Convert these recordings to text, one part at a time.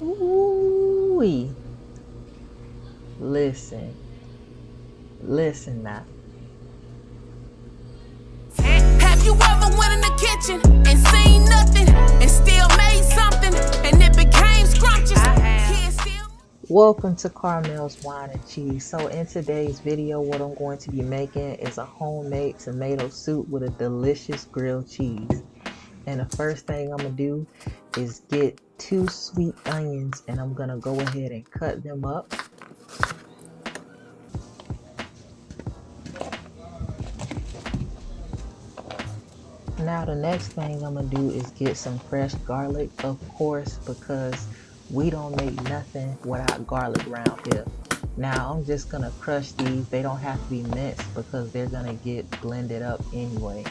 Ooh-wee. Listen now. Have you ever went in the kitchen and seen nothing and still made something and it became scrumptious? Welcome to Carmel's Wine and Cheese. So in today's video, what I'm going to be making is a homemade tomato soup with a delicious grilled cheese. And the first thing I'm going to do is get 2 sweet onions, and I'm going to go ahead and cut them up. Now the next thing I'm going to do is get some fresh garlic, of course, because we don't make nothing without garlic around here. Now I'm just going to crush these. They don't have to be minced because they're going to get blended up anyway.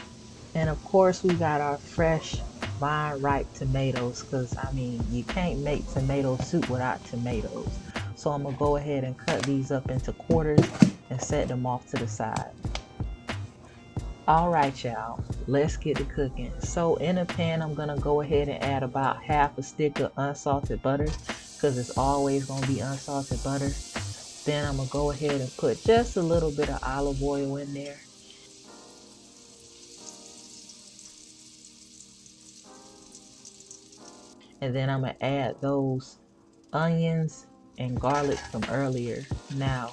And of course we got our fresh vine ripe tomatoes, because I mean you can't make tomato soup without tomatoes. So I'm going to go ahead and cut these up into quarters and set them off to the side. Alright y'all, let's get to cooking. So in a pan I'm going to go ahead and add about half a stick of unsalted butter, because it's always going to be unsalted butter. Then I'm going to go ahead and put just a little bit of olive oil in there. And then I'm going to add those onions and garlic from earlier. Now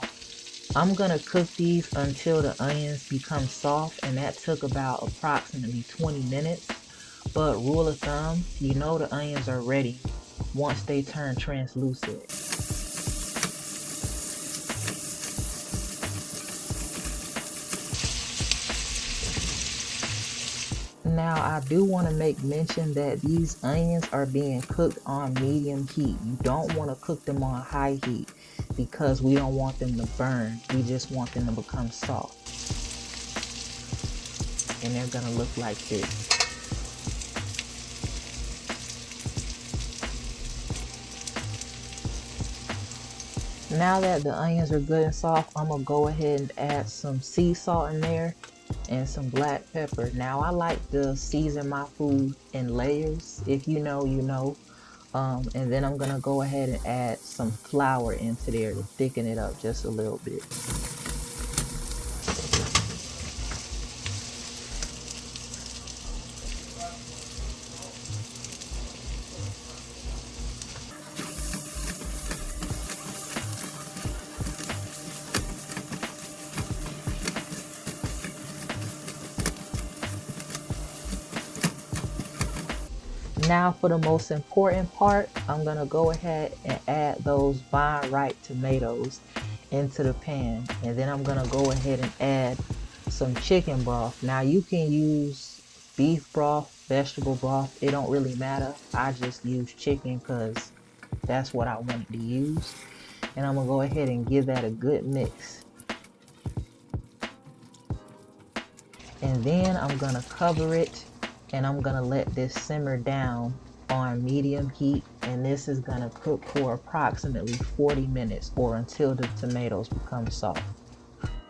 I'm going to cook these until the onions become soft, and that took about approximately 20 minutes. But rule of thumb, you know the onions are ready once they turn translucent. Now I do want to make mention that these onions are being cooked on medium heat. You don't want to cook them on high heat because we don't want them to burn. We just want them to become soft. And they're going to look like this. Now that the onions are good and soft, I'm going to go ahead and add some sea salt in there and some black pepper. Now I like to season my food in layers. If you know, you know. And then I'm gonna go ahead and add some flour into there to thicken it up just a little bit. Now for the most important part, I'm going to go ahead and add those vine ripe tomatoes into the pan. And then I'm going to go ahead and add some chicken broth. Now you can use beef broth, vegetable broth. It don't really matter. I just use chicken because that's what I wanted to use. And I'm going to go ahead and give that a good mix. And then I'm going to cover it. And I'm going to let this simmer down on medium heat, and this is going to cook for approximately 40 minutes or until the tomatoes become soft.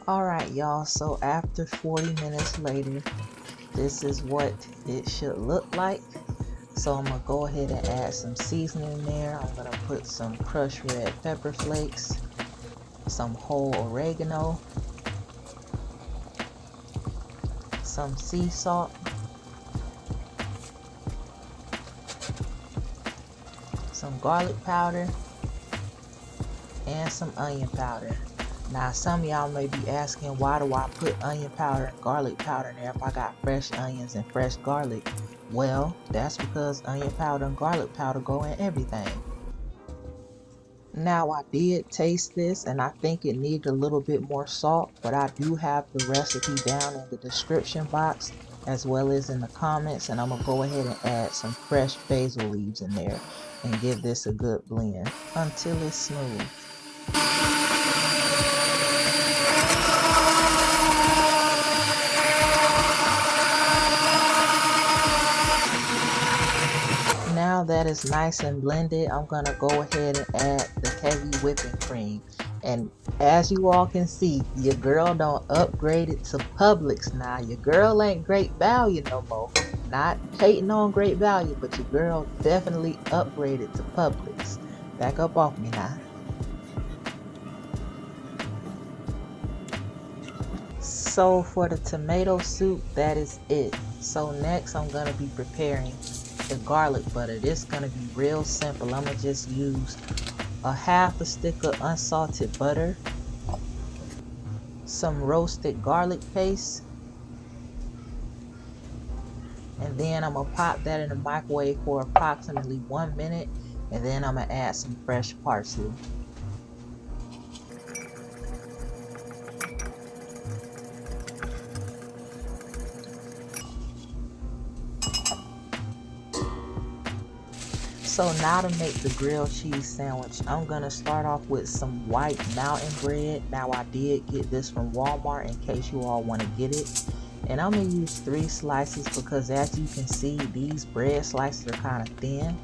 Alright y'all, so after 40 minutes later, this is what it should look like. So I'm going to go ahead and add some seasoning in there. I'm going to put some crushed red pepper flakes, some whole oregano, some sea salt, some garlic powder, and some onion powder. Now some of y'all may be asking, why do I put onion powder and garlic powder in there if I got fresh onions and fresh garlic? Well, that's because onion powder and garlic powder go in everything. Now I did taste this and I think it needed a little bit more salt, but I do have the recipe down in the description box as well as in the comments, and I'm gonna go ahead and add some fresh basil leaves in there and give this a good blend until it's smooth. Now that it's nice and blended, I'm gonna go ahead and add the heavy whipping cream. And as you all can see, your girl don't upgrade it to Publix now. Your girl ain't Great Value no more. Not hating on Great Value, but your girl definitely upgraded to Publix. Back up off me now. So for the tomato soup, that is it. So next I'm gonna be preparing the garlic butter. This is gonna be real simple. I'm gonna just use a half a stick of unsalted butter, some roasted garlic paste, and then I'm gonna pop that in the microwave for approximately 1 minute, and then I'm gonna add some fresh parsley. So now to make the grilled cheese sandwich, I'm gonna start off with some white mountain bread. Now I did get this from Walmart in case you all want to get it. And I'm gonna use 3 slices because as you can see, these bread slices are kind of thin.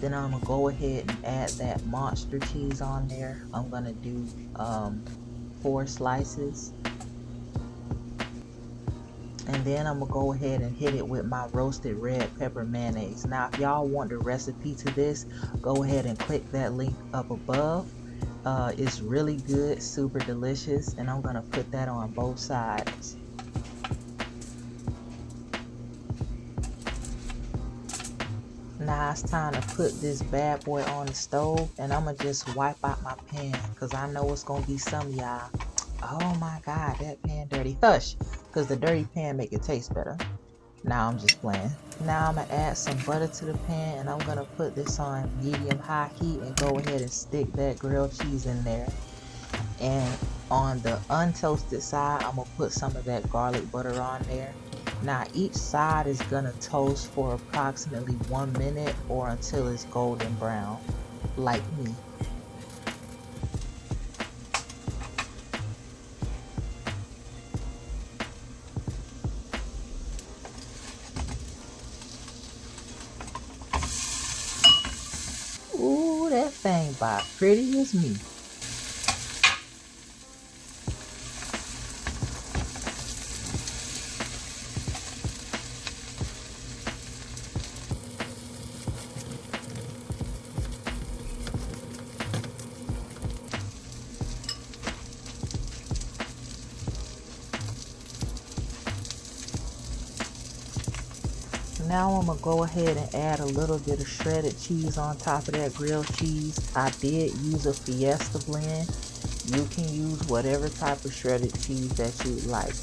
Then I'm gonna go ahead and add that Muenster cheese on there. I'm gonna do 4 slices. And then I'm gonna go ahead and hit it with my roasted red pepper mayonnaise. Now if y'all want the recipe to this, go ahead and click that link up above. It's really good, super delicious, and I'm gonna put that on both sides. Now it's time to put this bad boy on the stove, and I'm gonna just wipe out my pan because I know it's gonna be some of y'all, oh my god, that pan dirty. Hush, because the dirty pan make it taste better. Now I'm just playing. Now I'm gonna add some butter to the pan, and I'm gonna put this on medium-high heat and go ahead and stick that grilled cheese in there. And on the untoasted side, I'm gonna put some of that garlic butter on there. Now each side is gonna toast for approximately 1 minute or until it's golden brown, like me. Ooh, that thing about pretty as me. Now I'm gonna go ahead and add a little bit of shredded cheese on top of that grilled cheese. I did use a Fiesta blend. You can use whatever type of shredded cheese that you like.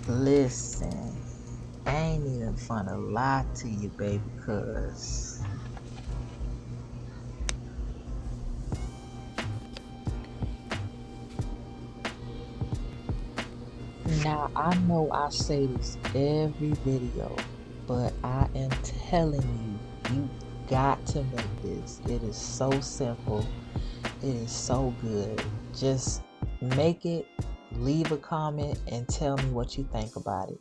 Listen, I ain't even finna lie to you, baby, cuz now I know I say this every video, but I am telling you, you got to make this. It is so simple. It is so good. Just make it, leave a comment, and tell me what you think about it.